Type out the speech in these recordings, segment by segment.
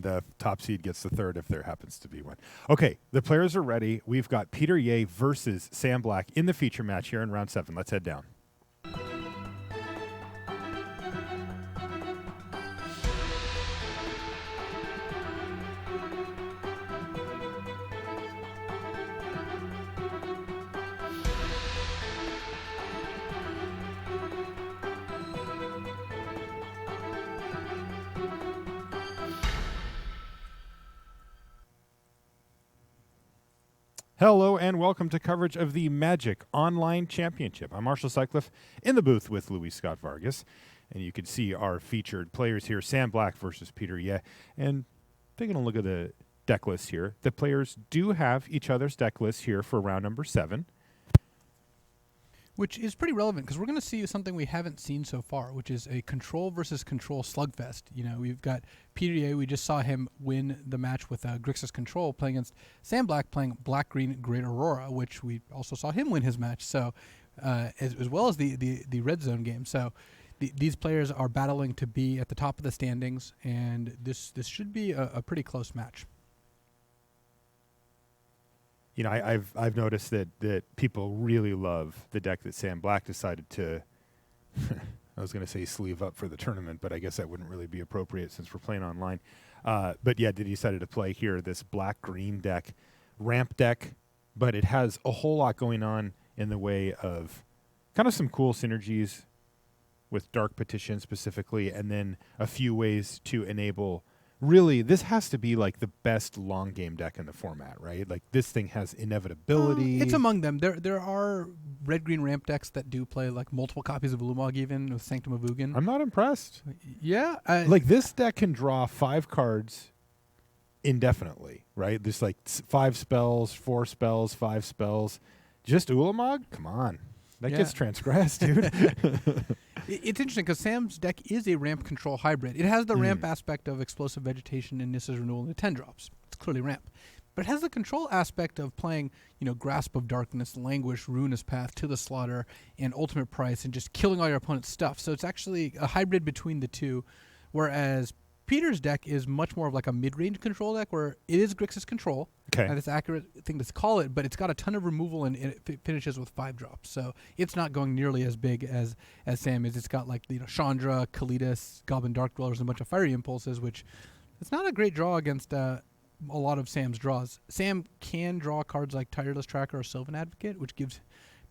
then the top seed gets the third if there happens to be one. Okay, the players are ready. We've got Peter Ye versus Sam Black in the feature match here in round 7. Let's head down. Hello and welcome to coverage of the Magic Online Championship. I'm Marshall Sutcliffe in the booth with Louis Scott Vargas, and you can see our featured players here, Sam Black versus Peter Ye. And taking a look at the deck list here, the players do have each other's deck lists here for round number 7. Which is pretty relevant because we're going to see something we haven't seen so far, which is a control versus control slugfest. You know, we've got Peter Ye. We just saw him win the match with Grixis Control playing against Sam Black playing Black-Green Great Aurora, which we also saw him win his match. So, as well as the Red Zone game. So, these players are battling to be at the top of the standings, and this should be a pretty close match. You know, I've noticed that people really love the deck that Sam Black decided to, I was going to say sleeve up for the tournament, but I guess that wouldn't really be appropriate since we're playing online. But yeah, he decided to play here this black-green deck, ramp deck, but it has a whole lot going on in the way of kind of some cool synergies with Dark Petition specifically, and then a few ways to enable. Really, this has to be like the best long game deck in the format, right? Like this thing has inevitability. It's among them. There are red-green ramp decks that do play like multiple copies of Ulamog even with Sanctum of Ugin. I'm not impressed. Yeah. Like this deck can draw 5 cards indefinitely, right? There's like 5 spells, 4 spells, 5 spells. Just Ulamog? Come on. That gets transgressed, dude. It's interesting because Sam's deck is a ramp control hybrid. It has the ramp aspect of Explosive Vegetation and Nissa's Renewal and the 10 drops. It's clearly ramp. But it has the control aspect of playing, you know, Grasp of Darkness, Languish, Ruinous Path, To the Slaughter, and Ultimate Price, and just killing all your opponent's stuff. So it's actually a hybrid between the two, whereas Peter's deck is much more of like a mid-range control deck where it is Grixis Control. Okay. And it's an accurate thing to call it, but it's got a ton of removal and it finishes with 5 drops. So it's not going nearly as big as Sam is. It's got like, you know, Chandra, Kalidas, Goblin Dark Dwellers, and a bunch of Fiery Impulses, which it's not a great draw against a lot of Sam's draws. Sam can draw cards like Tireless Tracker or Sylvan Advocate, which gives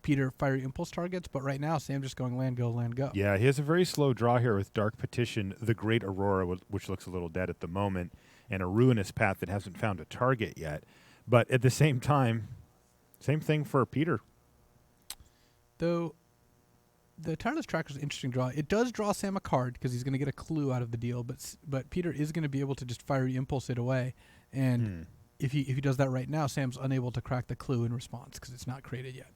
Peter Fiery Impulse targets, but right now Sam just going land, go, land, go. Yeah, he has a very slow draw here with Dark Petition, the Great Aurora, which looks a little dead at the moment, and a Ruinous Path that hasn't found a target yet. But at the same time, same thing for Peter. Though the Tireless Tracker is an interesting draw. It does draw Sam a card because he's going to get a clue out of the deal, but Peter is going to be able to just Fiery Impulse it away, and if he does that right now, Sam's unable to crack the clue in response because it's not created yet.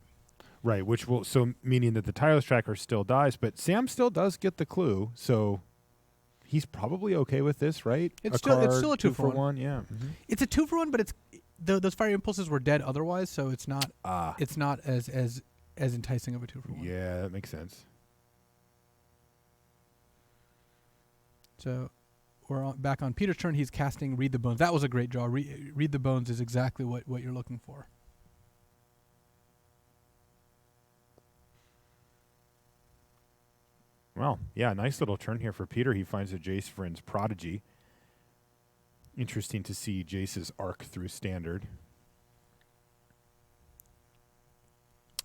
Right, which will meaning that the Tireless Tracker still dies, but Sam still does get the clue, so he's probably okay with this, right? It's still a 2-for-1. Yeah, it's a 2-for-1, but it's those Fiery Impulses were dead otherwise, so it's not as enticing of a 2-for-1. Yeah, that makes sense. So we're back on Peter's turn. He's casting Read the Bones. That was a great draw. Read the Bones is exactly what you're looking for. Well, yeah, nice little turn here for Peter. He finds a Jace Vryn's Prodigy. Interesting to see Jace's arc through Standard.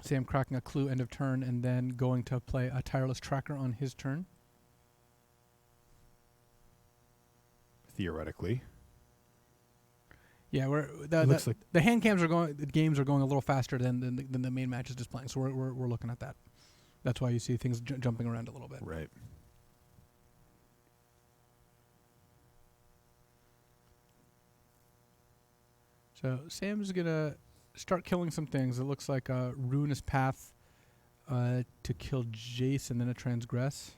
Sam cracking a clue end of turn and then going to play a Tireless Tracker on his turn. Theoretically. Yeah, the hand cams are going. The games are going a little faster than the main match is displaying. So we're looking at that. That's why you see things jumping around a little bit. Right. So Sam's gonna start killing some things. It looks like a Ruinous Path to kill Jace and then a Transgress.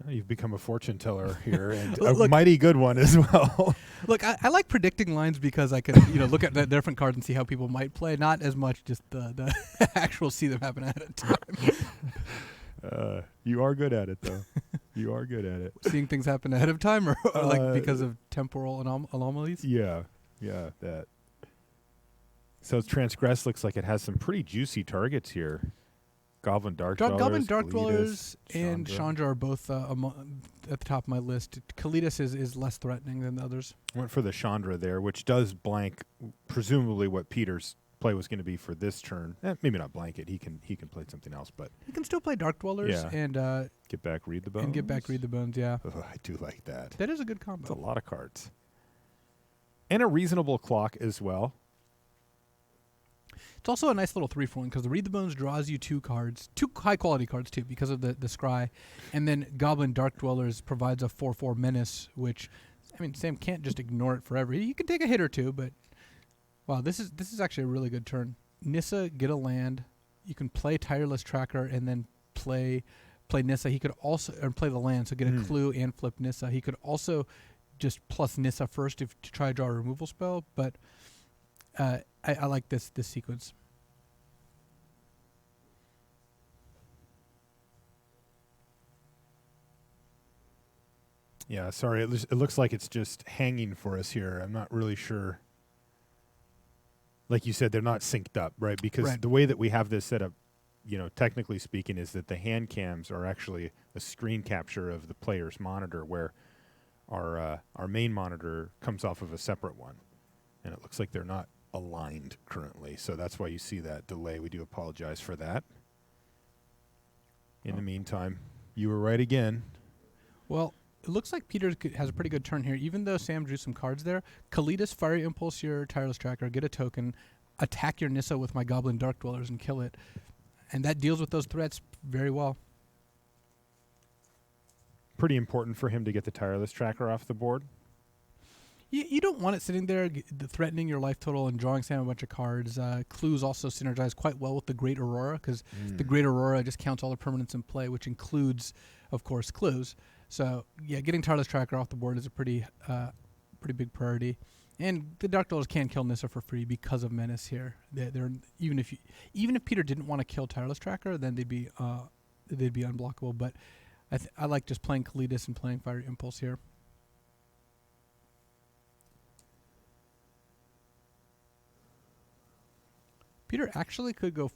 You've become a fortune teller here, and a mighty good one as well. Look, I like predicting lines because I can, look at the different cards and see how people might play. Not as much just the actual see them happen at a time. You are good at it, though. You are good at it. Seeing things happen ahead of time, or like because of temporal anomalies. Yeah, that. So Transgress looks like it has some pretty juicy targets here. Goblin Dark Dwellers, Goblin Dark Kalidas, Dwellers and Chandra. Chandra are both at the top of my list. Kalidas is less threatening than the others. Went for the Chandra there, which does blank, presumably what Peter's play was going to be for this turn. Maybe not blanket. He can play something else, but You can still play Dark Dwellers Yeah. and get back, read the bones. get back, read the bones. Yeah, Oh, I do like that. that is a good It's a combo. lot of cards, and a reasonable clock as well. It's also a nice little 3-for-1 because the Read the Bones draws you 2 cards, 2 high quality cards too, because of the scry, and then Goblin Dark Dwellers provides a 4/4 menace, which, I mean, Sam can't just ignore it forever. You can take a hit or two, but wow, this is actually a really good turn. Nissa, get a land. You can play Tireless Tracker and then play Nissa. He could also play the land, so get a clue and flip Nissa. He could also just plus Nissa first to try to draw a removal spell, but I like this sequence. Yeah, sorry. It looks like it's just hanging for us here. I'm not really sure. Like you said, they're not synced up, right? Because Right. the way that we have this set up, technically speaking, is that the hand cams are actually a screen capture of the player's monitor, where our main monitor comes off of a separate one, and it looks like they're not aligned currently. So that's why you see that delay. We do apologize for that. In the meantime, you were right again. Well, it looks like Peter has a pretty good turn here. Even though Sam drew some cards there, Kalidas, Fiery Impulse your Tireless Tracker, get a token, attack your Nissa with my Goblin Dark Dwellers and kill it. And that deals with those threats very well. Pretty important for him to get the Tireless Tracker off the board. You don't want it sitting there threatening your life total and drawing Sam a bunch of cards. Clues also synergize quite well with the Great Aurora because the Great Aurora just counts all the permanents in play, which includes, of course, clues. So, yeah, getting Tireless Tracker off the board is a pretty big priority. And the Dark Dwellers can kill Nissa for free because of Menace here. They're even if Peter didn't want to kill Tireless Tracker, then they'd be unblockable. But I like just playing Kalidas and playing Fiery Impulse here. Peter actually could go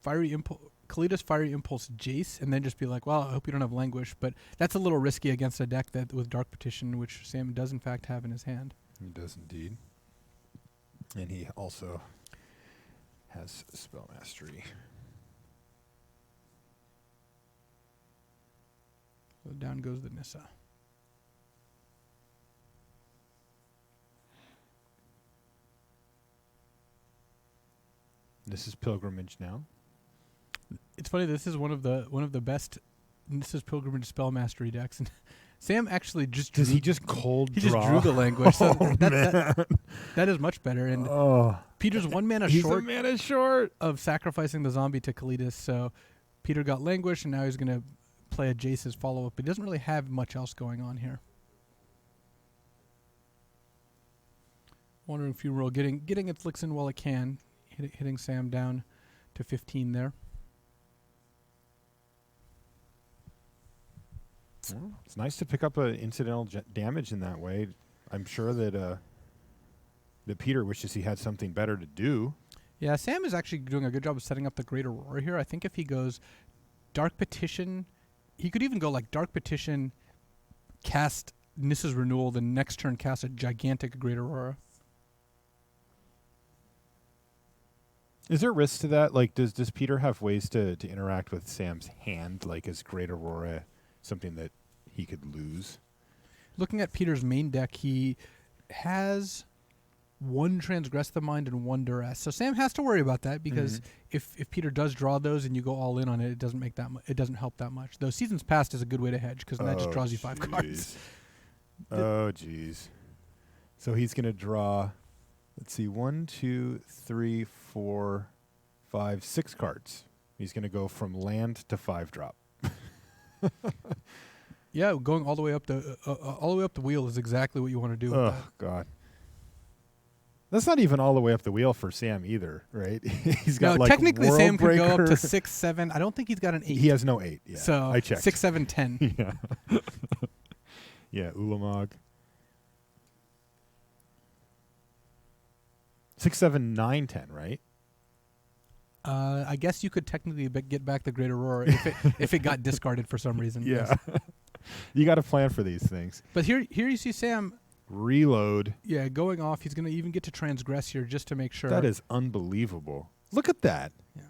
Kalidas, Fiery Impulse, Jace, and then just be like, well, I hope you don't have Languish. But that's a little risky against a deck that with Dark Petition, which Sam does in fact have in his hand. He does indeed. And he also has Spell Mastery. So down goes the Nissa. This is Pilgrimage now. It's funny. This is one of the best Nissa's Pilgrimage Spell Mastery decks, and Sam actually just Does drew, he just cold he draw? just drew the Languish. So Oh, man. that is much better. And Peter's 1 mana He's short a mana short. of sacrificing the zombie to Kalidas. So Peter got Languish, and now he's going to play a Jace's follow up. He doesn't really have much else going on here. Wandering Funeral getting its licks in while it can, hitting Sam down to 15 there. Well, it's nice to pick up incidental damage in that way. I'm sure that Peter wishes he had something better to do. Yeah, Sam is actually doing a good job of setting up the Great Aurora here. I think if he goes Dark Petition, he could even go like Dark Petition, cast Nissa's Renewal, then next turn cast a gigantic Great Aurora. Is there risk to that? Like, does Peter have ways to interact with Sam's hand? Like, is Great Aurora something that he could lose? Looking at Peter's main deck, he has 1 Transgress the Mind and 1 Duress. So Sam has to worry about that because if Peter does draw those and you go all in on it, it doesn't make it doesn't help that much. Though Seasons Past is a good way to hedge because that just draws you 5 cards. Oh, jeez. So he's going to draw, let's see, 1, 2, 3, 4, 5, 6 cards. He's going to go from land to 5-drop. Yeah, going all the way up the wheel is exactly what you want to do. With Oh, that. God. That's not even all the way up the wheel for Sam either, right? He's got No, like technically World Sam could go up Breaker. to 6, 7. I don't think he's got an 8. He has no 8. Yeah, so I checked. 6, 7, 10. Yeah. Yeah, Ulamog. 6, 7, 9, 10, right? I guess you could technically get back the Great Aurora if it got discarded for some reason. Yeah. Yes. You got to plan for these things. But here you see Sam. Reload. Yeah, going off. He's going to even get to transgress here just to make sure. That is unbelievable. Look at that. Yeah.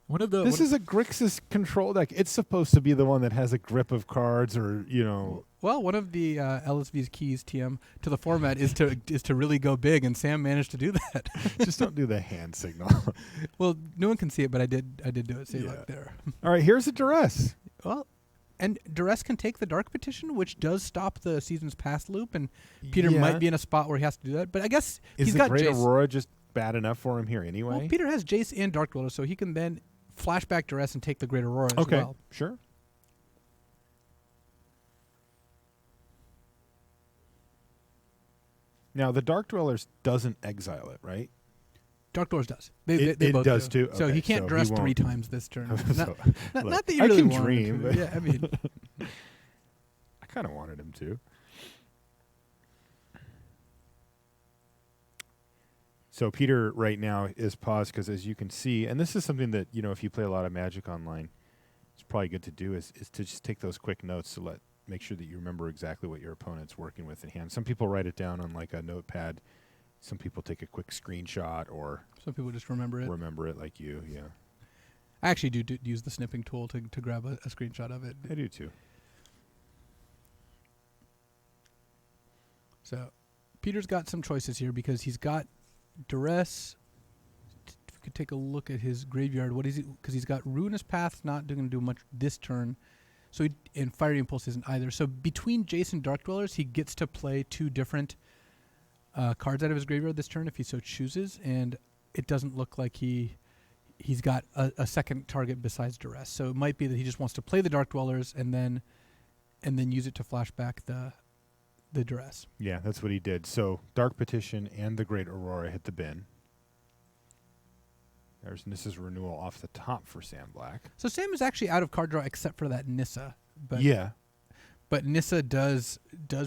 One of the. This is a Grixis control deck. It's supposed to be the one that has a grip of cards, or Well, one of the LSV's keys, TM, to the format is to really go big, and Sam managed to do that. just don't do the hand signal. Well, no one can see it, but I did do it. See, Yeah. look there. All right, here's a duress. Well, and Duress can take the Dark Petition, which does stop the Seasons Past loop, and Peter Yeah. might be in a spot where he has to do that. But I guess Is he's the got Great Jace. Aurora just bad enough for him here anyway? Well, Peter has Jace and Dark Dweller, so he can then flashback Duress and take the Great Aurora as okay, well. sure. Now, the Dark Dwellers doesn't exile it, right? Dark Doors does. It both does do. too? So Okay, he can't so dress he 3 won't. times this turn. So, not look, that you I really can wanted dream, to. but Yeah, I mean, I kind of wanted him to. So Peter right now is paused because, as you can see, and this is something that, if you play a lot of Magic online, it's probably good to do is to just take those quick notes to make sure that you remember exactly what your opponent's working with in hand. Some people write it down on like a notepad. Some people take a quick screenshot or some people just remember it. remember it like you. Yeah, I actually do use the snipping tool to grab a screenshot of it. I do too. So Peter's got some choices here because he's got Duress. If we could take a look at his graveyard, what is he? Because he's got Ruinous Path, not going to do much this turn. So and Fiery Impulse isn't either. So between Jace and Dark Dwellers, he gets to play 2 different cards out of his graveyard this turn if he so chooses, and it doesn't look like he's got a second target besides Duress. So it might be that he just wants to play the Dark Dwellers and then use it to flashback the Duress. Yeah, that's what he did. So Dark Petition and the Great Aurora hit the bin. There's Nissa's Renewal off the top for Sam Black. So Sam is actually out of card draw except for that Nissa. But Yeah. But Nissa does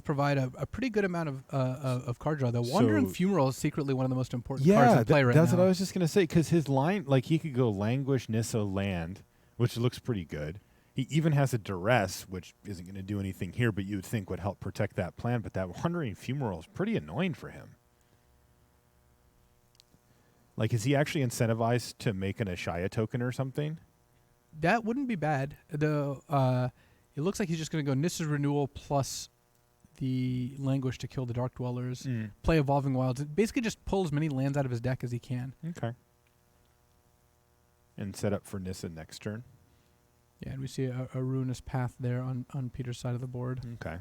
provide a pretty good amount of card draw. The Wandering So- Fumarole is secretly one of the most important cards in play right that's now. what I was just going to say, because his line, like he could go Languish, Nissa, Land, which looks pretty good. He even has a Duress, which isn't going to do anything here, but you would think would help protect that plan. But that Wandering Fumarole is pretty annoying for him. Like, is he actually incentivized to make an Ashaya token or something? That wouldn't be bad. It looks like he's just going to go Nissa's Renewal plus the Languish to kill the Dark Dwellers, play Evolving Wilds, basically just pull as many lands out of his deck as he can. Okay. And set up for Nissa next turn. Yeah, and we see a Ruinous Path there on Peter's side of the board. Okay.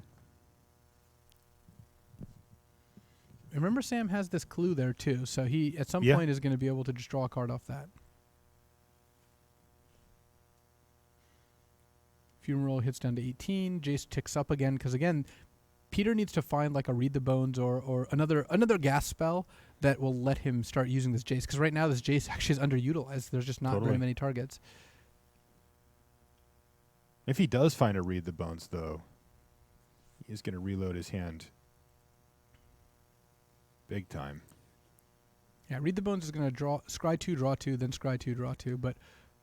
Remember, Sam has this clue there too, so he at some point is going to be able to just draw a card off that. Fumarole hits down to 18. Jace ticks up again because again, Peter needs to find like a Read the Bones or another gas spell that will let him start using this Jace. Because right now this Jace actually is underutilized. There's just not very many targets. If he does find a Read the Bones, though, he's going to reload his hand big time. Yeah, Read the Bones is going to scry 2, draw 2, then scry 2, draw 2. But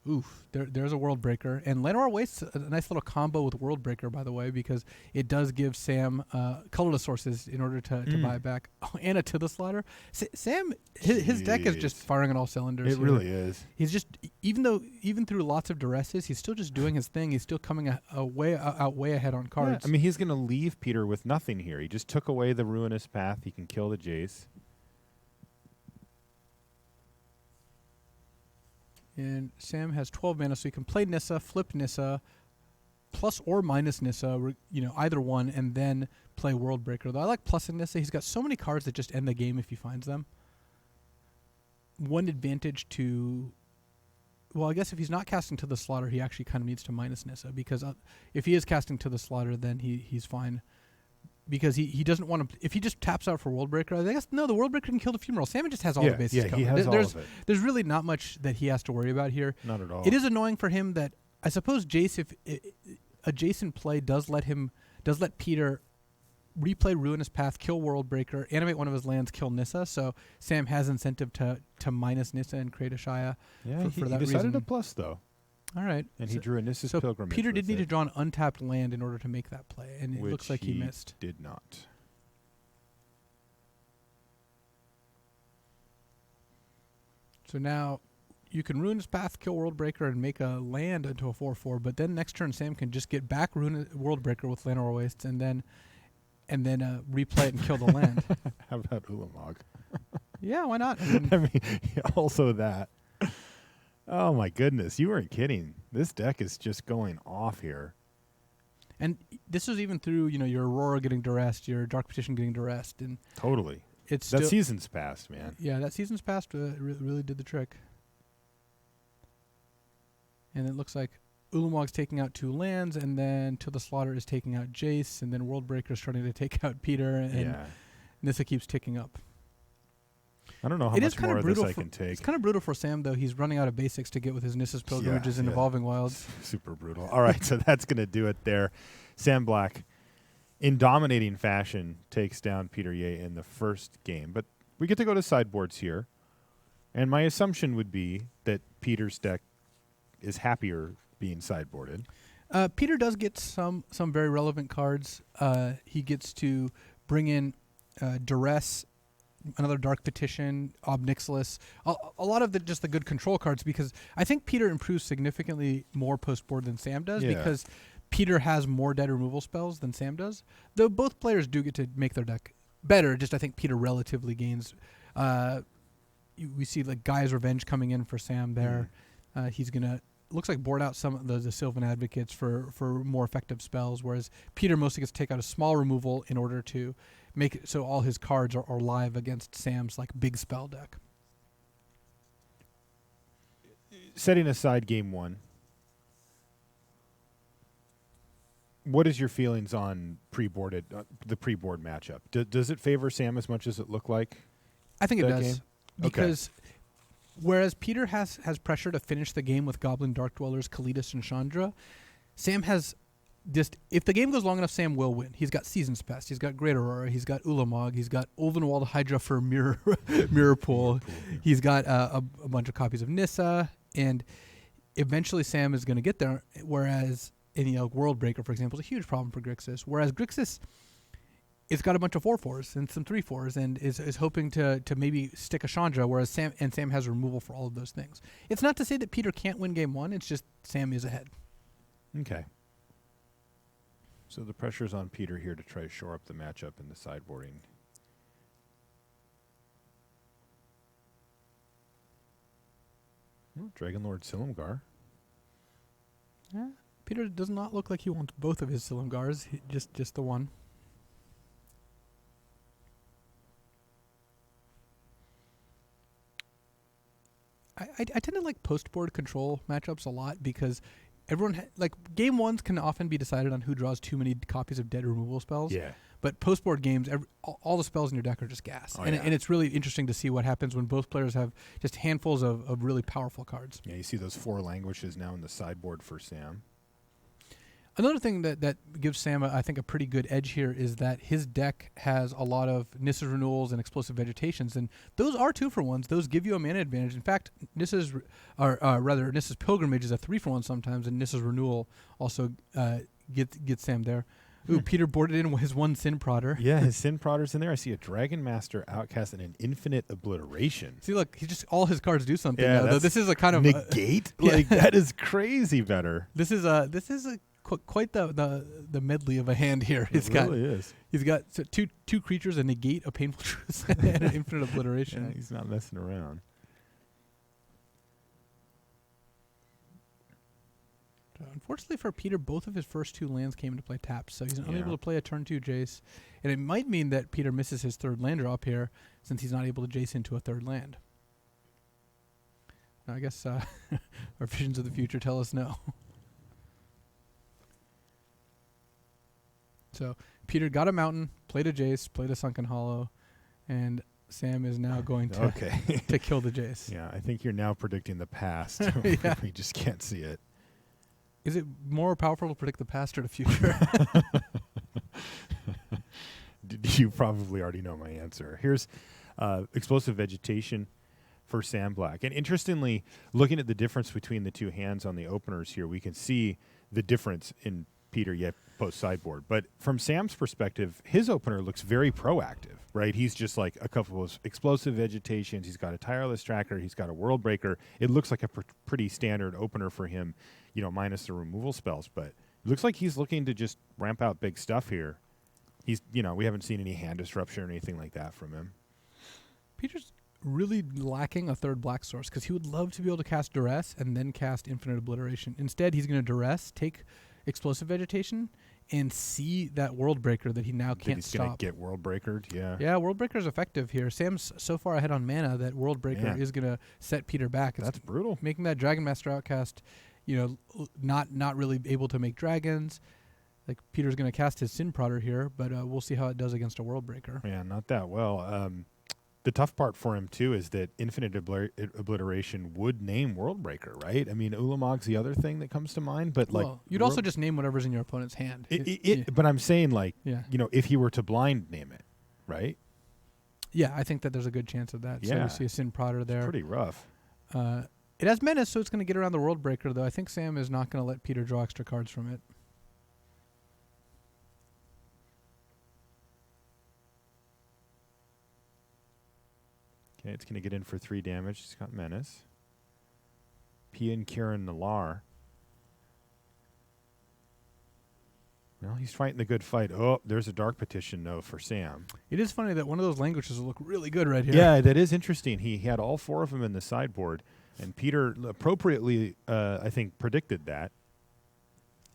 oof, there's a World Breaker. And Llanowar Waste's a nice little combo with World Breaker, by the way, because it does give Sam colorless sources in order to buy it back. Oh, and a To the Slaughter. Sam, his deck is just firing on all cylinders. It really is. He's just, even through lots of duresses, he's still just doing his thing. He's still coming out way ahead on cards. Yeah, I mean, he's going to leave Peter with nothing here. He just took away the Ruinous Path. He can kill the Jace. And Sam has 12 mana, so he can play Nissa, flip Nissa, plus or minus Nissa, either one, and then play World Breaker. Though I like plusing Nissa. He's got so many cards that just end the game if he finds them. One advantage to... Well, I guess if he's not casting To the Slaughter, he actually kind of needs to minus Nissa, because if he is casting To the Slaughter, then he's fine. because he doesn't want to. If he just taps out for World Breaker, I guess no, the World Breaker can kill the Fumarole. Sam just has all the bases Yeah, covered. he has all there's of it. there's really not much that he has to worry about here. Not at all. It is annoying for him that I suppose Jace, if adjacent play does let Peter replay Ruinous Path, kill World Breaker, animate one of his lands, kill Nissa. So Sam has incentive to minus Nissa and create a Shia. Yeah, for he that decided reason. to plus though, All right. and he drew a Nissa's So Pilgrimage. Peter did with need to it, draw an untapped land in order to make that play, and it which looks like he missed. Did not. So now you can Ruinous Path, kill World Breaker, and make a land into a 4/4. But then next turn, Sam can just get back World Breaker with Llanowar Wastes, and then replay it and kill the land. How about Ulamog? Yeah, why not? I mean, also that. Oh my goodness, you weren't kidding. This deck is just going off here. And this is even through your Aurora getting duressed, your Dark Petition getting duressed, and Totally. it's That still, season's passed, man. yeah, that season's past really did the trick. And it looks like Ulamog's taking out 2 lands, and then To the Slaughter is taking out Jace, and then World Breaker is starting to take out Peter, and Yeah. Nissa keeps ticking up. I don't know how It is much kinda more of this brutal I for- can take. It's kind of brutal for Sam, though. He's running out of basics to get with his Nissa's Pilgrimages and yeah. Evolving Wilds. Super brutal. All right, so that's going to do it there. Sam Black, in dominating fashion, takes down Peter Ye in the first game. But we get to go to sideboards here. And my assumption would be that Peter's deck is happier being sideboarded. Peter does get some very relevant cards. He gets to bring in Duress, another Dark Petition, Ob Nixilis, a lot of just the good control cards, because I think Peter improves significantly more post-board than Sam does, Yeah. because Peter has more dead removal spells than Sam does, though both players do get to make their deck better. Just I think Peter relatively gains. We see like Gaia's Revenge coming in for Sam there. He's going to looks like board out some of the Sylvan Advocates for more effective spells, whereas Peter mostly gets to take out a small removal in order to make it so all his cards are live against Sam's like big spell deck. Setting aside game one, what is your feelings on the pre-board matchup? Does it favor Sam as much as it looked like? I think it that does game? because whereas Peter has pressure to finish the game with Goblin Dark Dwellers, Kalitas, and Chandra, Sam has just, if the game goes long enough, Sam will win. He's got Seasons Past, he's got Great Aurora, he's got Ulamog, he's got Ulvenwald Hydra for Mirror Pool, he's got a bunch of copies of Nissa, and eventually Sam is going to get there. Whereas World Breaker, for example, is a huge problem for Grixis. Whereas Grixis, it's got a bunch of 4/4s and some 3/4s, and is hoping to maybe stick a Chandra. Whereas Sam has removal for all of those things. It's not to say that Peter can't win game one. It's just Sam is ahead. Okay. So the pressure's on Peter here to try to shore up the matchup in the sideboarding. Dragonlord Silumgar. Yeah. Peter does not look like he wants both of his Silumgars, just the one. I tend to like post-board control matchups a lot because everyone game ones can often be decided on who draws too many copies of dead removal spells. Yeah. But post-board games, all the spells in your deck are just gas. Oh, and yeah. it's really interesting to see what happens when both players have just handfuls of really powerful cards. Yeah, you see those 4 languishes now in the sideboard for Sam. Another thing that gives Sam, I think, a pretty good edge here is that his deck has a lot of Nissa's Renewals and Explosive Vegetations, and those are 2-for-1s. Those give you a mana advantage. In fact, Nissa's Pilgrimage is a 3-for-1 sometimes, and Nissa's Renewal also gets Sam there. Ooh, Peter boarded in his one Sin Prodder. Yeah, his Sin Prodder's in there. I see a Dragon Master, Outcast, and an Infinite Obliteration. See, look, all his cards do something. Yeah, though this is a kind of negate. Like that is crazy better. This is quite the medley of a hand here. It really is. He's got two creatures, a negate, a painful truth, and an infinite obliteration. Yeah, he's not messing around. Unfortunately for Peter, both of his first 2 lands came into play tapped, so he's unable Yeah. to play a turn 2 Jace. And it might mean that Peter misses his 3rd land drop here, since he's not able to Jace into a 3rd land. Now, I guess our visions of the future tell us no. So Peter got a mountain, played a Jace, played a Sunken Hollow, and Sam is now going to Okay. to kill the Jace. Yeah, I think you're now predicting the past. Yeah. We just can't see it. Is it more powerful to predict the past or the future? You probably already know my answer. Here's Explosive Vegetation for Sam Black. And interestingly, looking at the difference between the two hands on the openers here, we can see the difference in Peter yet post sideboard. But from Sam's perspective, his opener looks very proactive, right? He's just like a couple of explosive vegetations. He's got a tireless tracker. He's got a world breaker. It looks like a pretty standard opener for him, minus the removal spells. But it looks like he's looking to just ramp out big stuff here. He's, we haven't seen any hand disruption or anything like that from him. Peter's really lacking a third black source because he would love to be able to cast Duress and then cast Infinite Obliteration. Instead, he's going to Duress, take Explosive Vegetation, and see that World Breaker that he now can't He's going to stop. get World Breakered, yeah. Yeah, World Breaker is effective here. Sam's so far ahead on mana that World Breaker is going to set Peter back. That's brutal. Making that Dragon Master outcast, not really able to make dragons. Like Peter's going to cast his Sin Prodder here, but we'll see how it does against a World Breaker. Yeah, not that well. The tough part for him, too, is that Infinite Obliteration would name World Breaker, right? I mean, Ulamog's the other thing that comes to mind, but you'd also just name whatever's in your opponent's hand. But I'm saying, if he were to blind name it, right? Yeah, I think that there's a good chance of that. So we see a Sin Prodder there. It's pretty rough. It has menace, so it's going to get around the World Breaker, though. I think Sam is not going to let Peter draw extra cards from it. Okay, it's going to get in for 3 damage. It's got menace. Pia and Kieran Nalaar. Well, he's fighting the good fight. Oh, there's a Dark Petition, though, for Sam. It is funny that one of those languages will look really good right here. Yeah, that is interesting. He had all 4 of them in the sideboard, and Peter appropriately, I think, predicted that.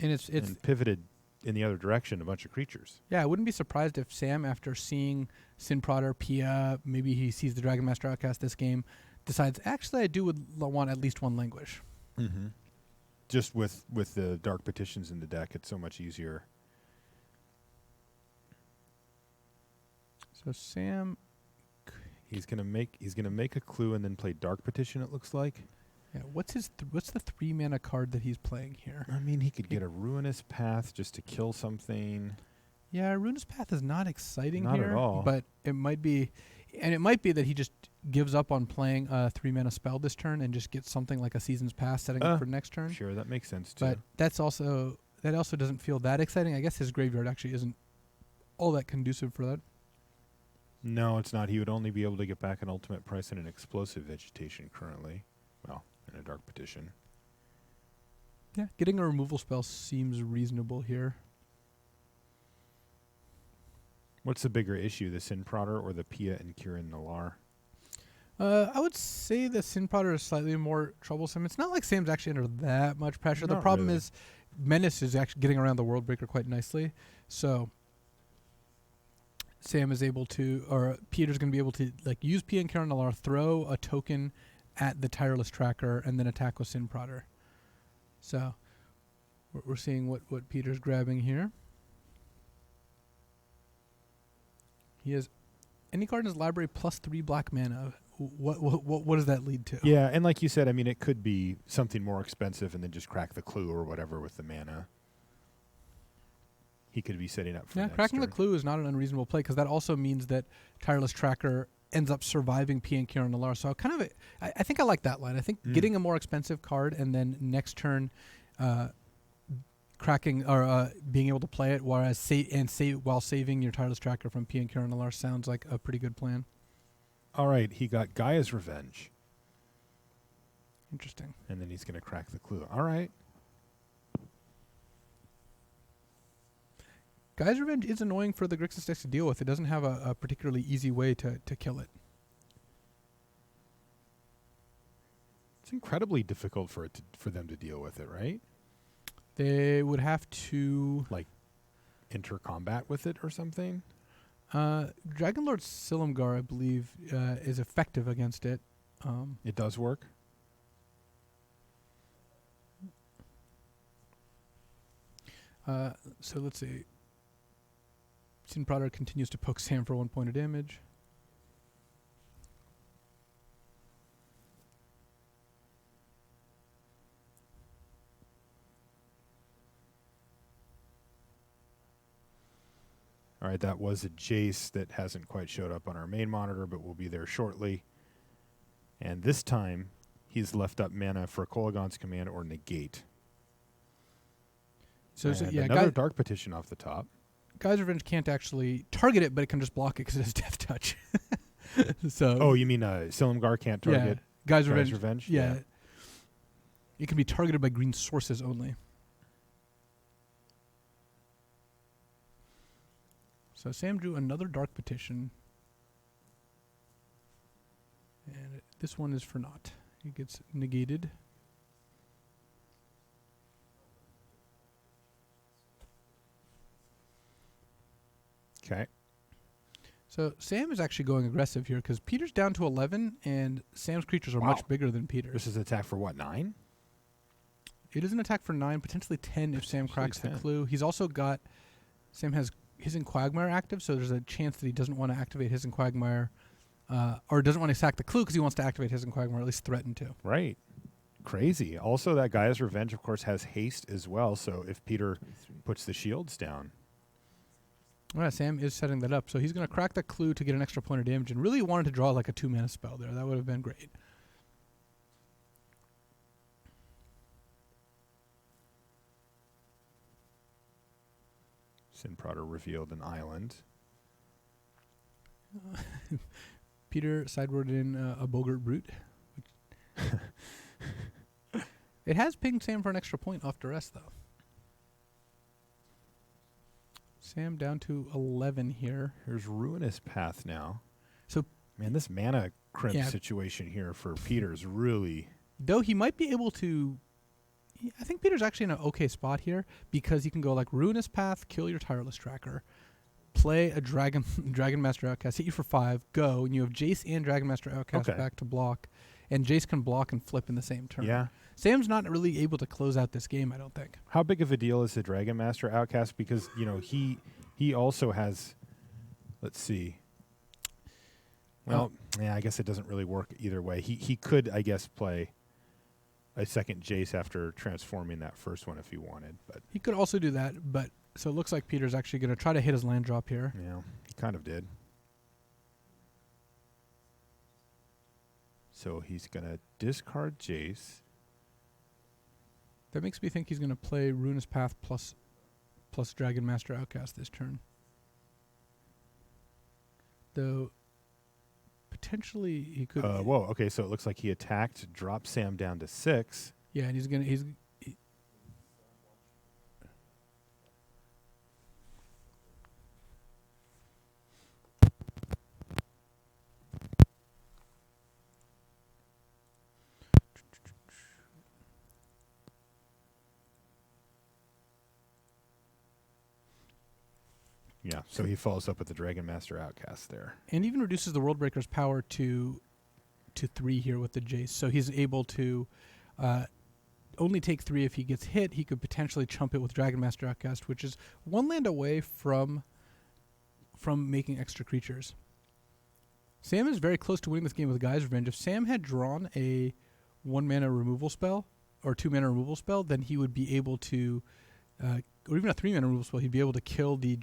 And it's pivoted in the other direction a bunch of creatures. Yeah, I wouldn't be surprised if Sam, after seeing Sin Prodder, Pia, maybe he sees the Dragon Master outcast this game, decides, actually, I would want at least one language. Mm-hmm. Just with the Dark Petitions in the deck, it's so much easier. So Sam, he's gonna make a clue and then play Dark Petition. It looks like. Yeah, what's the 3 mana card that he's playing here? I mean, he could get a Ruinous Path just to kill something. Yeah, Ruinous Path is not exciting not here. At all. But it might be that he just gives up on playing a 3 mana spell this turn and just gets something like a Season's Pass setting up for next turn. Sure, that makes sense too. But that also doesn't feel that exciting. I guess his graveyard actually isn't all that conducive for that. No, it's not. He would only be able to get back an ultimate price and an Explosive Vegetation currently. Well, and a Dark Petition. Yeah, getting a removal spell seems reasonable here. What's the bigger issue, the Sin Prodder or the Pia and Kieran Nalaar? I would say the Sin Prodder is slightly more troublesome. It's not like Sam's actually under that much pressure. The problem is Menace is actually getting around the World Breaker quite nicely. So Sam is able to, or Peter's going to be able to use Pia and Kieran Nalaar, throw a token at the Tireless Tracker, and then attack with Sin Prodder. So we're seeing what Peter's grabbing here. He has any card in his library plus 3 black mana. What does that lead to? Yeah, and like you said, I mean, it could be something more expensive and then just crack the clue or whatever with the mana. He could be setting up for next cracking turn. the clue is not an unreasonable play because that also means that Tireless Tracker ends up surviving Pia and Kieran Nalaar. So I think I like that line. I think getting a more expensive card and then next turn cracking or being able to play it, whereas while saving your Tireless Tracker from Pia and Kieran Nalaar sounds like a pretty good plan. All right, he got Gaia's Revenge. Interesting. And then he's going to crack the clue. All right. Gaia's Revenge is annoying for the Grixis deck to deal with. It doesn't have a particularly easy way to kill it. It's incredibly difficult for them to deal with it, right? They would have to enter combat with it or something. Dragonlord Silumgar, I believe, is effective against it. It does work. So let's see. Sin Prodder continues to poke Sam for 1 point of damage. All right, that was a Jace that hasn't quite showed up on our main monitor, but will be there shortly. And this time, he's left up mana for Kolaghan's Command or Negate. So, And yeah, another Dark Petition off the top. Guy's Revenge can't actually target it, but it can just block it because it has Death Touch. So. Oh, you mean Silumgar can't target Guy's Guy's Revenge. Revenge? Yeah. It can be targeted by green sources only. So Sam drew another Dark Petition. And this one is for naught. It gets negated. Okay. So Sam is actually going aggressive here because Peter's down to 11, and Sam's creatures are much bigger than Peter's. This is an attack for what, 9? It is an attack for 9, potentially 10 if Sam cracks 10. the clue. He's also got... Sam has Hidden Quagmire active, so there's a chance that he doesn't want to activate Hidden Quagmire, or doesn't want to sack the clue because he wants to activate Hidden Quagmire, or at least threaten to. Right. Crazy. Also, that Gaia's Revenge, of course, has haste as well, so if Peter puts the shields down... All right, Sam is setting that up, so he's going to crack the clue to get an extra point of damage, and really wanted to draw like a 2-mana spell there. That would have been great. Sin Prodder revealed an island. Peter sideboarded in a Bogart Brute. It has pinged Sam for an extra point off duress, though. Sam down to 11 here. Here's Ruinous Path now. So, man, this mana crimp situation here for Peter's really... Though he might be able to... I think Peter's actually in an okay spot here because he can go like Ruinous Path, kill your Tireless Tracker, play a Dragon Master Outcast, hit you for 5, go, and you have Jace and Dragon Master Outcast back to block, and Jace can block and flip in the same turn. Yeah. Sam's not really able to close out this game, I don't think. How big of a deal is the Dragon Master Outcast? Because, you know, he also has... Let's see. Well, yeah, I guess it doesn't really work either way. He could, I guess, play a second Jace after transforming that first one if he wanted. But he could also do that, but so it looks like Peter's actually going to try to hit his land drop here. Yeah, he kind of did. So he's going to discard Jace. That makes me think he's going to play Ruinous Path plus Dragon Master Outcast this turn. Though potentially he could... whoa, okay, so it looks like he attacked, dropped Sam down to 6. Yeah, and he's going to... Yeah, so he follows up with the Dragon Master Outcast there. And even reduces the Worldbreaker's power to 3 here with the Jace. So he's able to only take 3 if he gets hit. He could potentially chump it with Dragon Master Outcast, which is 1 land away from making extra creatures. Sam is very close to winning this game with Gaia's Revenge. If Sam had drawn a 1-mana removal spell or 2-mana removal spell, then he would be able to, or even a 3-mana removal spell, he'd be able to kill the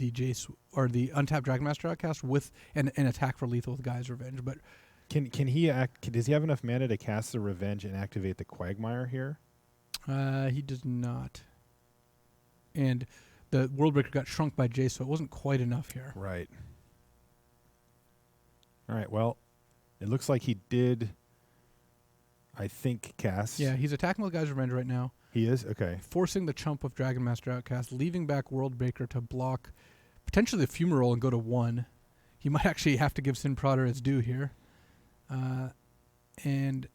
Jace or the untapped Dragon Master Outcast with an attack for lethal with Gaia's Revenge. But can he does he have enough mana to cast the Revenge and activate the Quagmire here? He does not. And the Worldbreaker got shrunk by Jace, so it wasn't quite enough here. Right. All right, well, it looks like he did, I think, cast. Yeah, he's attacking with Gaia's Revenge right now. He is? Okay. Forcing the chump of Dragon Master Outcast, leaving back Worldbreaker to block potentially the Fumarole and go to 1. He might actually have to give Sin Prodder its due here. And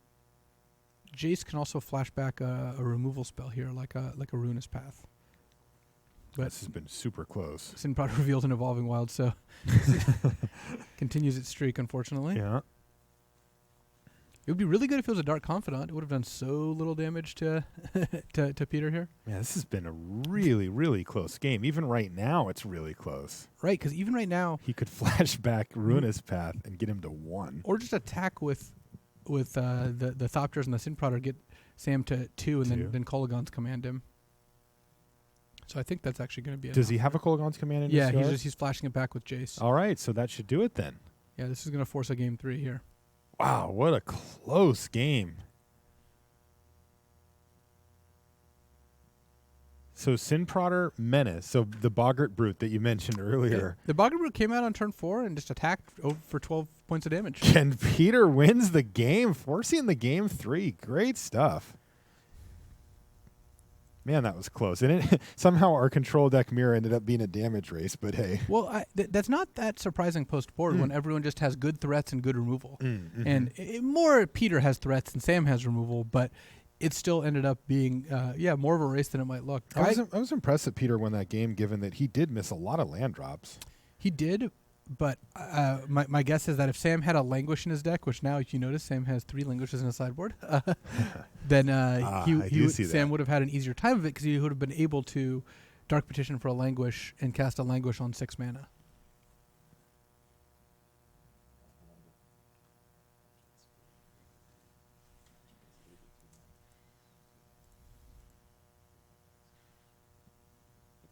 Jace can also flash back a removal spell here, like a Ruinous Path. But this has been super close. Sin Prodder revealed an Evolving Wild, so continues its streak, unfortunately. Yeah. It would be really good if it was a Dark Confidant. It would have done so little damage to to Peter here. Yeah, this has been a really, really close game. Even right now, it's really close. Right, because even right now, He could flash back Ruinous Path and get him to 1. or just attack with the Thopters and the Sin Prodder, get Sam to 2, and 2. then Kolaghan's command him. So I think that's actually going to be. Does he have a Kolaghan's command in Yeah, his yard? he's flashing it back with Jace. All right, so that should do it then. Yeah, this is going to force a game 3 here. Wow, what a close game. So Sin Prodder, Menace, so the Boggart Brute that you mentioned earlier. The Boggart Brute came out on turn 4 and just attacked for 12 points of damage. And Peter wins the game, forcing the game 3. Great stuff. Man, that was close. And somehow our control deck mirror ended up being a damage race, but hey. Well, that's not that surprising post-board when everyone just has good threats and good removal. Mm-hmm. And more Peter has threats and Sam has removal, but it still ended up being, more of a race than it might look. I was impressed that Peter won that game, given that he did miss a lot of land drops. He did, but my guess is that if Sam had a Languish in his deck, which now if you notice Sam has 3 Languishes in his sideboard, then Sam would have had an easier time of it because he would have been able to Dark Petition for a Languish and cast a Languish on 6 mana.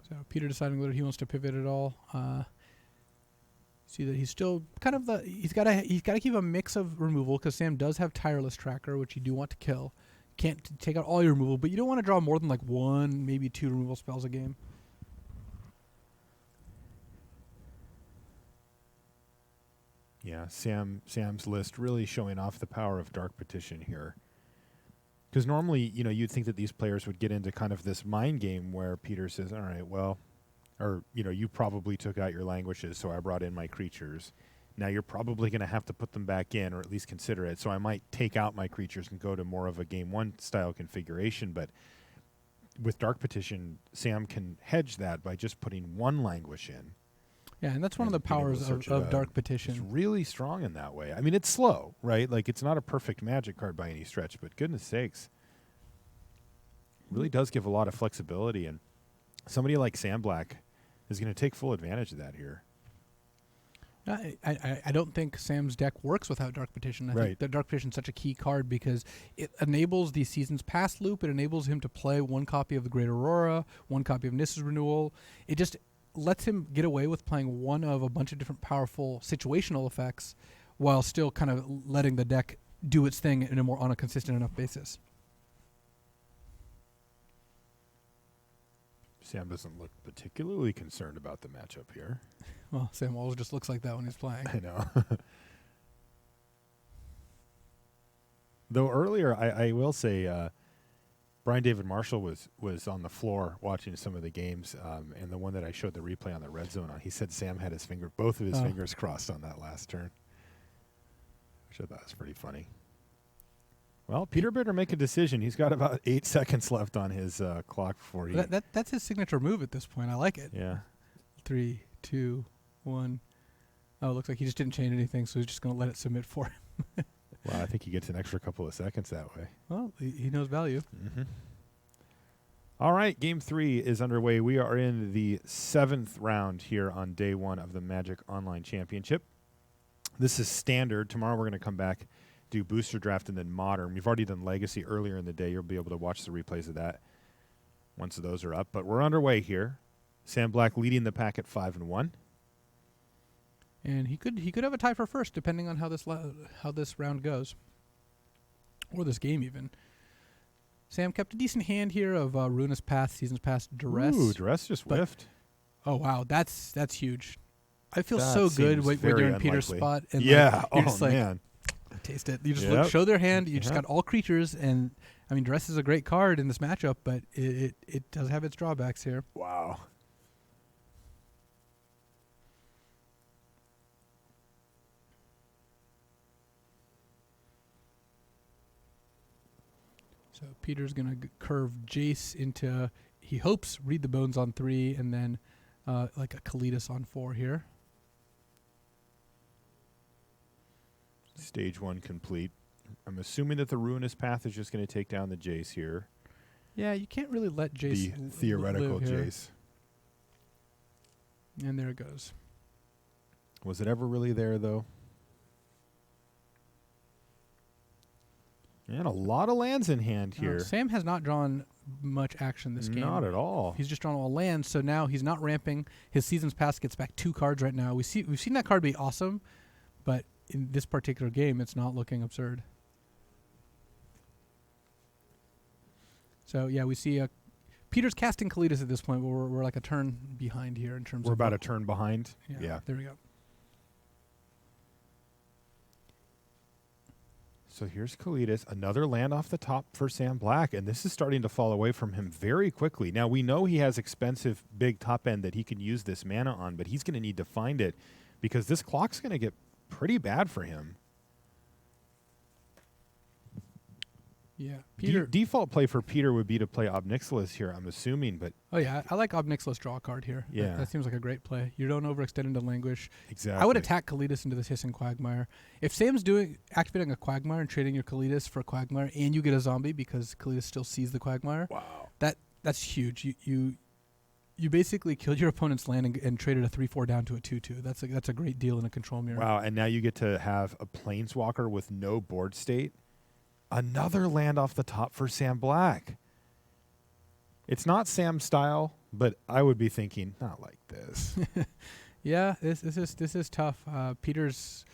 So Peter deciding whether he wants to pivot at all. See that he's still kind of he's got to keep a mix of removal because Sam does have Tireless Tracker, which you do want to kill. Can't take out all your removal, but you don't want to draw more than like 1, maybe 2 removal spells a game. Yeah, Sam's list really showing off the power of Dark Petition here. Because normally, you'd think that these players would get into kind of this mind game where Peter says, all right, well, or, you probably took out your languishes, so I brought in my creatures. Now you're probably going to have to put them back in, or at least consider it. So I might take out my creatures and go to more of a Game 1 style configuration. But with Dark Petition, Sam can hedge that by just putting 1 languish in. Yeah, and that's one of the powers of Dark Petition. It's really strong in that way. I mean, it's slow, right? Like, it's not a perfect Magic card by any stretch, but goodness sakes. Really does give a lot of flexibility, and somebody like Sam Black is going to take full advantage of that here. I don't think Sam's deck works without Dark Petition. I Right. think that Dark Petition is such a key card because it enables the Seasons Past loop. It enables him to play 1 copy of the Great Aurora, 1 copy of Nissa's Renewal. It just lets him get away with playing one of a bunch of different powerful situational effects while still kind of letting the deck do its thing on a consistent enough basis. Sam doesn't look particularly concerned about the matchup here. Well, Sam always just looks like that when he's playing. I know. Though earlier, I will say, Brian David Marshall was on the floor watching some of the games, and the one that I showed the replay on the Red Zone on, he said Sam had both of his fingers crossed on that last turn, which I thought was pretty funny. Well, Peter better make a decision. He's got about 8 seconds left on his clock before he... That's his signature move at this point. I like it. Yeah. 3, 2, 1. Oh, it looks like he just didn't change anything, so he's just going to let it submit for him. Well, I think he gets an extra couple of seconds that way. Well, he knows value. Mm-hmm. All right, Game 3 is underway. We are in the 7th round here on day 1 of the Magic Online Championship. This is standard. Tomorrow we're going to come back, do Booster Draft, and then Modern. We've already done Legacy earlier in the day. You'll be able to watch the replays of that once those are up. But we're underway here. Sam Black leading the pack at 5-1. And he could have a tie for first, depending on how this round goes, or this game even. Sam kept a decent hand here of Ruinous Path, Seasons Past, Duress. Ooh, Duress just whiffed. Oh wow, that's huge. I feel That so good seems when you're very in Peter's unlikely. spot. And Yeah, you're just man. Taste it. You just Yep. show their hand. You just Yep. got all creatures, and I mean, Duress is a great card in this matchup, but it does have its drawbacks here. Wow. So Peter's going to curve Jace into, he hopes, Read the Bones on 3, and then like a Kalidas on 4 here. Stage 1 complete. I'm assuming that the Ruinous Path is just going to take down the Jace here. Yeah, you can't really let Jace The theoretical live here. Jace. And there it goes. Was it ever really there, though? And a lot of lands in hand here. Sam has not drawn much action this game. Not at all. He's just drawn all lands, so now he's not ramping. His Season's Pass gets back 2 cards right now. We've seen that card be awesome, but in this particular game, it's not looking absurd. So, yeah, we see Peter's casting Kalidas at this point, but we're like a turn behind here in terms of... We're about a turn behind. Yeah. There we go. So here's Kalidas, another land off the top for Sam Black, and this is starting to fall away from him very quickly. Now, we know he has expensive big top end that he can use this mana on, but he's going to need to find it because this clock's going to get pretty bad for him. Yeah, Peter. Default play for Peter would be to play Ob Nixilis here, I'm assuming, but... Oh, yeah, I like Ob Nixilis draw a card here. Yeah. That seems like a great play. You don't overextend into Languish. Exactly. I would attack Kalidas into this Hissing Quagmire. If Sam's activating a Quagmire and trading your Kalidas for a Quagmire, and you get a zombie because Kalidas still sees the Quagmire, wow, that's huge. You basically killed your opponent's land and traded a 3/4 down to a 2/2. That's a great deal in a control mirror. Wow, and now you get to have a Planeswalker with no board state. Another land off the top for Sam Black. It's not Sam's style, but I would be thinking, not like this. Yeah, this is tough. Peter's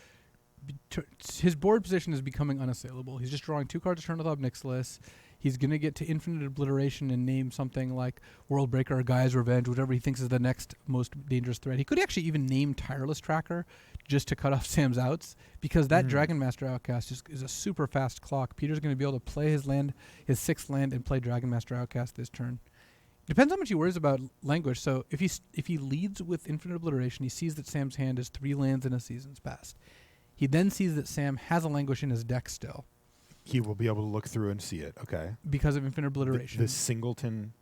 his board position is becoming unassailable. He's just drawing 2 cards a turn with Ob Nixilis. He's going to get to Infinite Obliteration and name something like World Breaker or Gaia's Revenge, whatever he thinks is the next most dangerous threat. He could actually even name Tireless Tracker just to cut off Sam's outs, because that Dragon Master Outcast is a super fast clock. Peter's going to be able to play his 6th land, and play Dragon Master Outcast this turn. Depends how much he worries about Languish. So if he leads with Infinite Obliteration, he sees that Sam's hand is 3 lands in a Season's Past. He then sees that Sam has a Languish in his deck still. He will be able to look through and see it. Okay. Because of Infinite Obliteration. The Singleton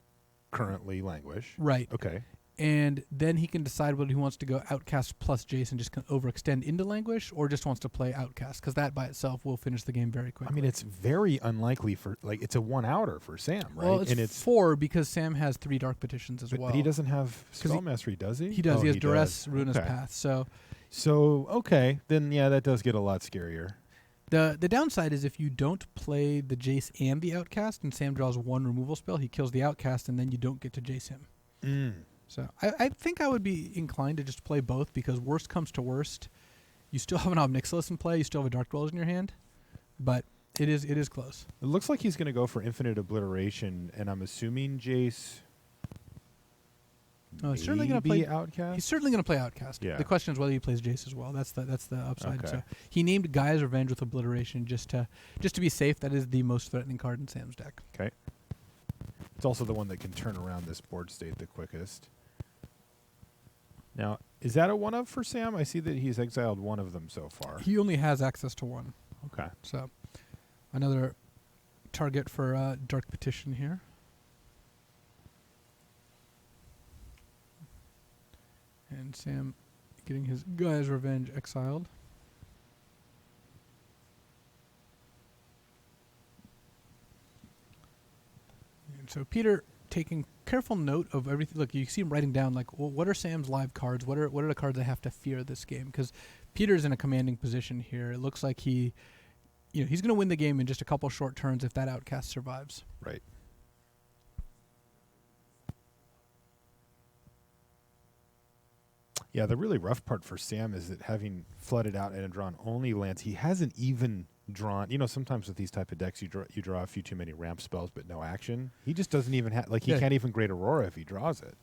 currently Languish. Right. Okay. And then he can decide whether he wants to go Outcast plus Jace and just overextend into Languish, or just wants to play Outcast, because that by itself will finish the game very quickly. I mean, it's very unlikely for, it's a 1-outer for Sam, right? Well, it's and 4 because Sam has 3 Dark Petitions as well. But he doesn't have Spell Mastery, does he? He does. Oh, he has Duress, does. Ruinous Okay. Path. So, okay. Then, yeah, that does get a lot scarier. The downside is if you don't play the Jace and the Outcast, and Sam draws 1 removal spell, he kills the Outcast, and then you don't get to Jace him. So I think I would be inclined to just play both, because worst comes to worst, you still have an Ob Nixilis in play, you still have a Dark Dwellers in your hand, but it is close. It looks like he's going to go for Infinite Obliteration, and I'm assuming Jace... No, he's certainly going to play Outcast. He's certainly going to play Outcast. Yeah. The question is whether he plays Jace as well. That's the upside. Okay. So he named Gaia's Revenge with Obliteration just to be safe. That is the most threatening card in Sam's deck. Okay. It's also the one that can turn around this board state the quickest. Now, is that a 1-of for Sam? I see that he's exiled 1 of them so far. He only has access to 1. Okay. So another target for Dark Petition here. And Sam getting his Gaia's Revenge exiled. And so Peter taking careful note of everything. Look, you see him writing down, like, well, what are Sam's live cards? What are the cards I have to fear this game? Because Peter's in a commanding position here. It looks like he's going to win the game in just a couple short turns if that Outcast survives. Right. Yeah, the really rough part for Sam is that having flooded out and drawn only lands, he hasn't even drawn. Sometimes with these type of decks, you draw a few too many ramp spells, but no action. He just doesn't even have, he can't even Great Aurora if he draws it.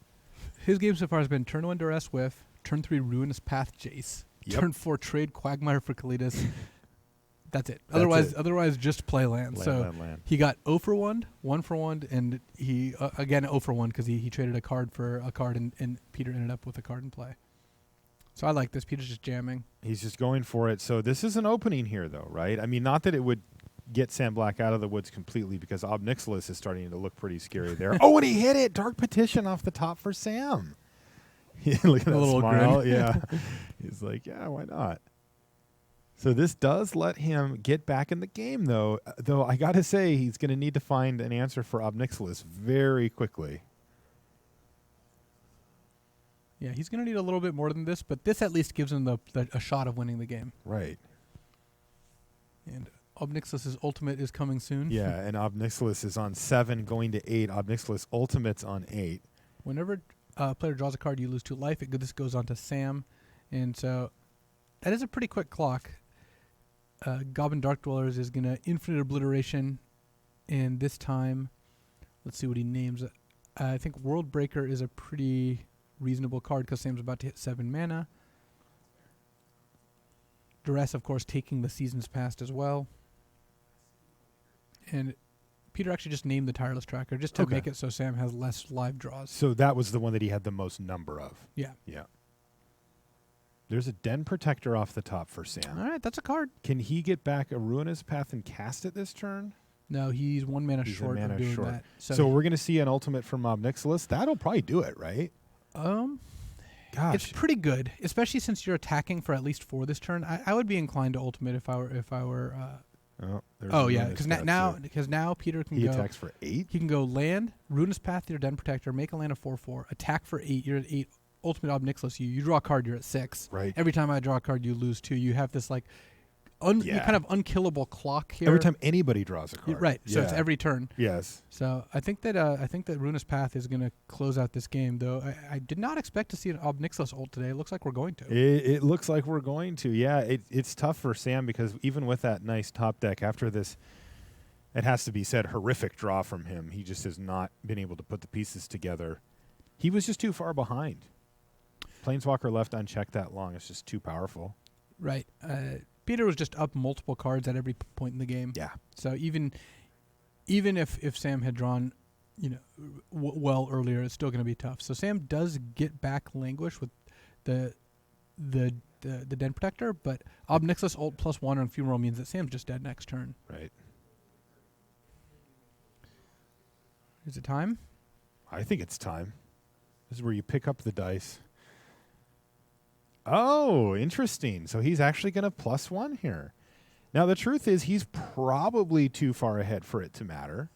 His game so far has been turn 1 Duress Whiff, turn 3 Ruinous Path Jace, turn 4 trade Quagmire for Kalidas. That's it. Otherwise, just play land. Land. He got 0 for 1, 1 for 1, and he again 0 for 1 because he traded a card for a card, and Peter ended up with a card in play. So I like this. Peter's just jamming. He's just going for it. So this is an opening here, though, right? I mean, not that it would get Sam Black out of the woods completely, because Ob Nixilis is starting to look pretty scary there. Oh, and he hit it! Dark Petition off the top for Sam. Look at that little smile. grin. Yeah. He's like, yeah, why not? So this does let him get back in the game, though. Though I got to say, he's going to need to find an answer for Ob Nixilis very quickly. Yeah, he's going to need a little bit more than this, but this at least gives him a shot of winning the game. Right. And Ob Nixilis' ultimate is coming soon. Yeah, and Ob Nixilis is on 7, going to 8. Ob Nixilis ultimate's on 8. Whenever a player draws a card, you lose 2 life. This goes on to Sam. And so that is a pretty quick clock. Goblin Dark Dwellers is going to Infinite Obliteration. And this time, let's see what he names. I think World Breaker is a pretty reasonable card because Sam's about to hit 7 mana. Duress, of course, taking the Seasons Past as well. And Peter actually just named the Tireless Tracker just to make it so Sam has less live draws. So that was the one that he had the most number of. Yeah. Yeah. There's a Den Protector off the top for Sam. All right, that's a card. Can he get back a Ruinous Path and cast it this turn? No, he's 1 mana He's short a mana of doing short. that. So we're going to see an ultimate from Ob Nixilis. That'll probably do it, right? Gosh. It's pretty good, especially since you're attacking for at least 4 this turn. I would be inclined to ultimate if I were. Because now Peter can he go. attacks for 8. He can go land, Ruinous Path, your Den Protector, make a land of 4/4, attack for 8. You're at 8. Ultimate Ob Nixilis. You draw a card. You're at 6. Right. Every time I draw a card, you lose 2. You have this you kind of unkillable clock here. Every time anybody draws a card. Right. So it's every turn. Yes. So I think that Ruinous Path is going to close out this game. Though I did not expect to see an Ob Nixilis ult today. It looks like we're going to. It looks like we're going to. Yeah. It's tough for Sam because even with that nice top deck after this, it has to be said, horrific draw from him. He just has not been able to put the pieces together. He was just too far behind. Planeswalker left unchecked that long. It's just too powerful. Right. Peter was just up multiple cards at every point in the game. Yeah. So even if Sam had drawn, well earlier, it's still going to be tough. So Sam does get back Languish with the Den Protector, but Ob Nixilis ult +1 on Funeral means that Sam's just dead next turn. Right. Is it time? I think it's time. This is where you pick up the dice. Oh, interesting. So he's actually going to +1 here. Now, the truth is he's probably too far ahead for it to matter.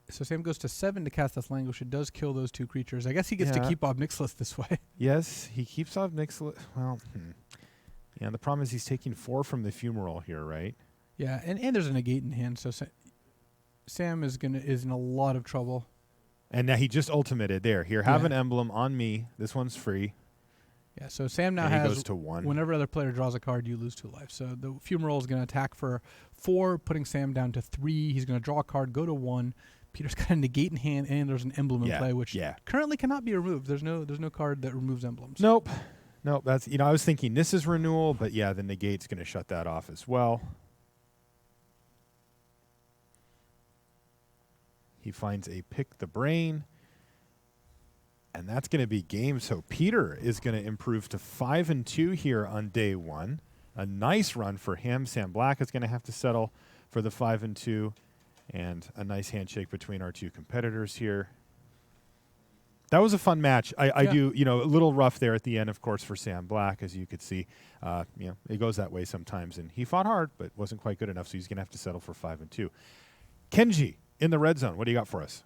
So Sam goes to 7 to cast this Languish. It does kill those 2 creatures. I guess he gets to keep Ob Nixilis this way. Yes, he keeps Ob Nixilis. Well, yeah, the problem is he's taking 4 from the Fumarole here, right? Yeah, and there's a negate in hand, so Sam is in a lot of trouble. And now he just ultimated there. Here, have an emblem on me. This one's free. Yeah, so Sam now has, goes to 1. Whenever other player draws a card, you lose 2 life. So the Fumarole is going to attack for 4, putting Sam down to 3. He's going to draw a card, go to 1. Peter's got a negate in hand, and there's an emblem in play, which currently cannot be removed. There's no card that removes emblems. Nope. That's I was thinking this is renewal, but yeah, the negate's going to shut that off as well. He finds a Pick the Brain. And that's going to be game. So Peter is going to improve to 5-2 here on day 1. A nice run for him. Sam Black is going to have to settle for the 5-2. And a nice handshake between our 2 competitors here. That was a fun match. I do, a little rough there at the end, of course, for Sam Black, as you could see. It goes that way sometimes. And he fought hard, but wasn't quite good enough, so he's going to have to settle for 5-2. Kenji, in the red zone, what do you got for us?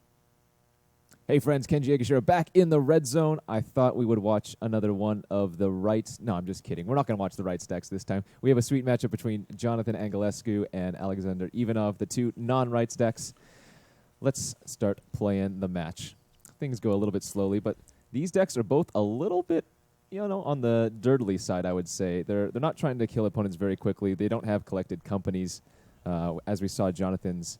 Hey friends, Kenji Egashira back in the red zone. I thought we would watch another one of the rights. No, I'm just kidding. We're not going to watch the rights decks this time. We have a sweet matchup between Jonathan Angelescu and Alexander Ivanov, the 2 non-rights decks. Let's start playing the match. Things go a little bit slowly, but these decks are both a little bit, on the dirtly side, I would say. They're not trying to kill opponents very quickly. They don't have collected companies, as we saw Jonathan's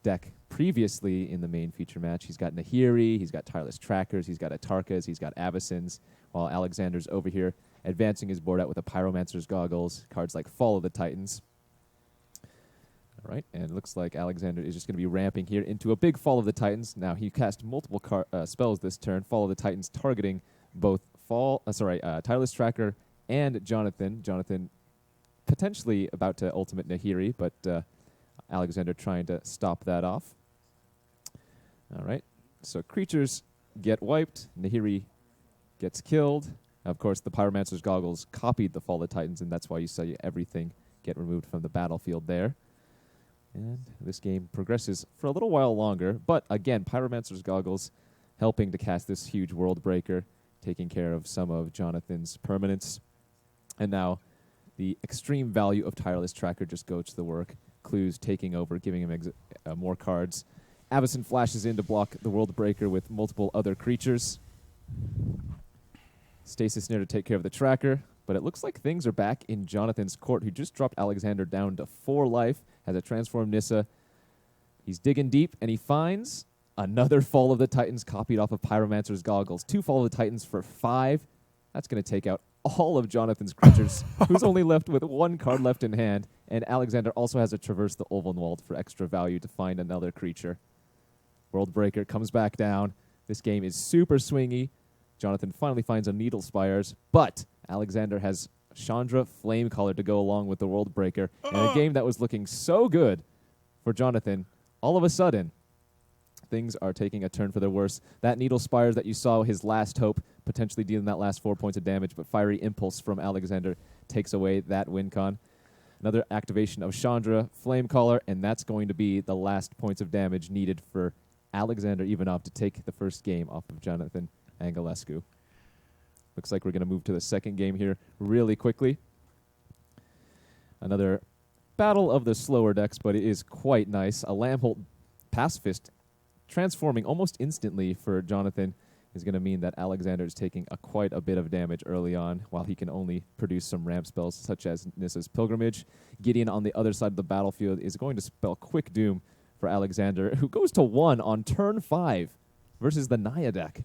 deck previously in the main feature match. He's got Nahiri, he's got Tireless Trackers, he's got Atarkas, he's got Avacyn's, while Alexander's over here advancing his board out with a Pyromancer's Goggles, cards like Fall of the Titans. All right, and it looks like Alexander is just going to be ramping here into a big Fall of the Titans. Now, he cast multiple spells this turn, Fall of the Titans targeting both Tireless Tracker and Jonathan. Jonathan potentially about to ultimate Nahiri, but Alexander trying to stop that off. All right, so creatures get wiped. Nahiri gets killed. Of course, the Pyromancer's goggles copied the Fall of the Titans, and that's why you see everything get removed from the battlefield there. And this game progresses for a little while longer, but again, Pyromancer's goggles helping to cast this huge World Breaker, taking care of some of Jonathan's permanents. And now the extreme value of Tireless Tracker just goes to the work. Clues taking over, giving him more cards. Avacyn flashes in to block the World Breaker with multiple other creatures. Stasis Snare to take care of the tracker, but it looks like things are back in Jonathan's court, who just dropped Alexander down to 4 life, has a transformed Nissa. He's digging deep, and he finds another Fall of the Titans copied off of Pyromancer's goggles. 2 Fall of the Titans for 5. That's going to take out all of Jonathan's creatures, who's only left with 1 card left in hand, and Alexander also has to traverse the Ulvenwald for extra value to find another creature. World Breaker comes back down. This game is super swingy. Jonathan finally finds a Needle Spires, but Alexander has Chandra Flamecaller to go along with the World Breaker. And a game that was looking so good for Jonathan, all of a sudden, things are taking a turn for the worse. That Needle Spires that you saw, his last hope, potentially dealing that last 4 points of damage, but Fiery Impulse from Alexander takes away that win con. Another activation of Chandra Flamecaller, and that's going to be the last points of damage needed for Alexander Ivanov to take the first game off of Jonathan Angelescu. Looks like we're going to move to the second game here really quickly. Another battle of the slower decks, but it is quite nice. A Lambholt Pacifist transforming almost instantly for Jonathan is going to mean that Alexander is taking quite a bit of damage early on, while he can only produce some ramp spells such as Nissa's Pilgrimage. Gideon on the other side of the battlefield is going to spell Quick Doom for Alexander, who goes to 1 on turn 5 versus the Naya deck.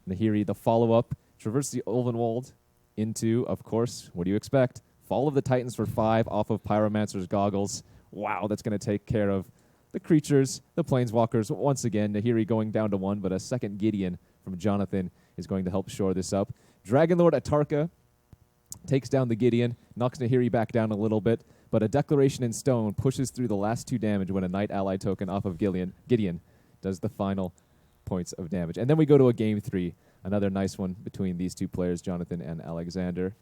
Nahiri, the follow-up, traverse the Ulvenwald into, of course, what do you expect? Fall of the Titans for 5 off of Pyromancer's goggles. Wow, that's going to take care of the creatures, the Planeswalkers. Once again, Nahiri going down to 1, but a second Gideon from Jonathan is going to help shore this up. Dragonlord Atarka takes down the Gideon, knocks Nahiri back down a little bit, but a Declaration in Stone pushes through the last 2 damage when a Knight Ally token off of Gideon does the final points of damage. And then we go to a game 3, another nice one between these 2 players, Jonathan and Alexander.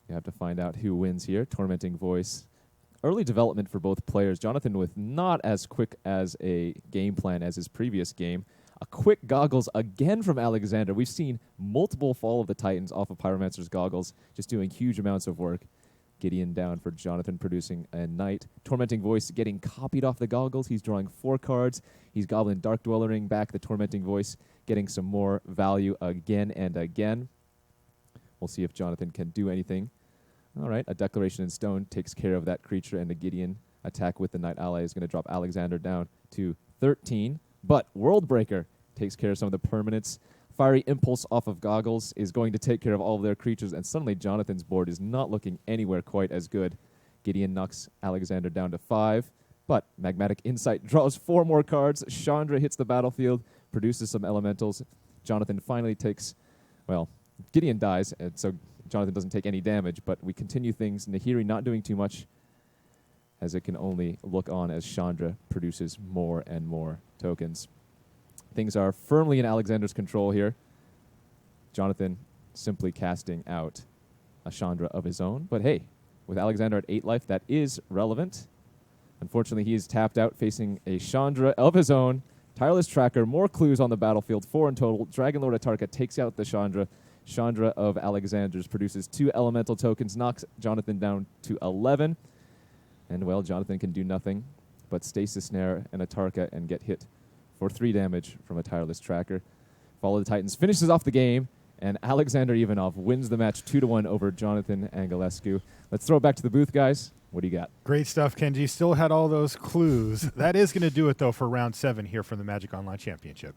You have to find out who wins here. Tormenting Voice. Early development for both players. Jonathan with not as quick as a game plan as his previous game. A quick goggles again from Alexander. We've seen multiple Fall of the Titans off of Pyromancer's goggles, just doing huge amounts of work. Gideon down for Jonathan, producing a Knight. Tormenting Voice getting copied off the goggles. He's drawing 4 cards. He's gobbling Dark Dwellering back. The Tormenting Voice getting some more value again and again. We'll see if Jonathan can do anything. All right, a Declaration in Stone takes care of that creature, and the Gideon attack with the Knight Ally is going to drop Alexander down to 13. But World Breaker takes care of some of the permanents. Fiery Impulse off of goggles is going to take care of all of their creatures, and suddenly Jonathan's board is not looking anywhere quite as good. Gideon knocks Alexander down to 5, but Magmatic Insight draws 4 more cards. Chandra hits the battlefield, produces some elementals. Jonathan finally takes, well, Gideon dies, and so Jonathan doesn't take any damage, but we continue things. Nahiri not doing too much, as it can only look on as Chandra produces more and more tokens. Things are firmly in Alexander's control here. Jonathan simply casting out a Chandra of his own. But hey, with Alexander at 8 life, that is relevant. Unfortunately, he is tapped out facing a Chandra of his own. Tireless Tracker, more clues on the battlefield, 4 in total. Dragonlord Atarka takes out the Chandra. Chandra of Alexander's produces 2 elemental tokens, knocks Jonathan down to 11. And, well, Jonathan can do nothing but Stasis Snare and Atarka and get hit for 3 damage from a Tireless Tracker. Fall of the Titans finishes off the game, and Alexander Ivanov wins the match 2-1 over Jonathan Angelescu. Let's throw it back to the booth, guys. What do you got? Great stuff, Kenji. Still had all those clues. That is going to do it, though, for round 7 here from the Magic Online Championship.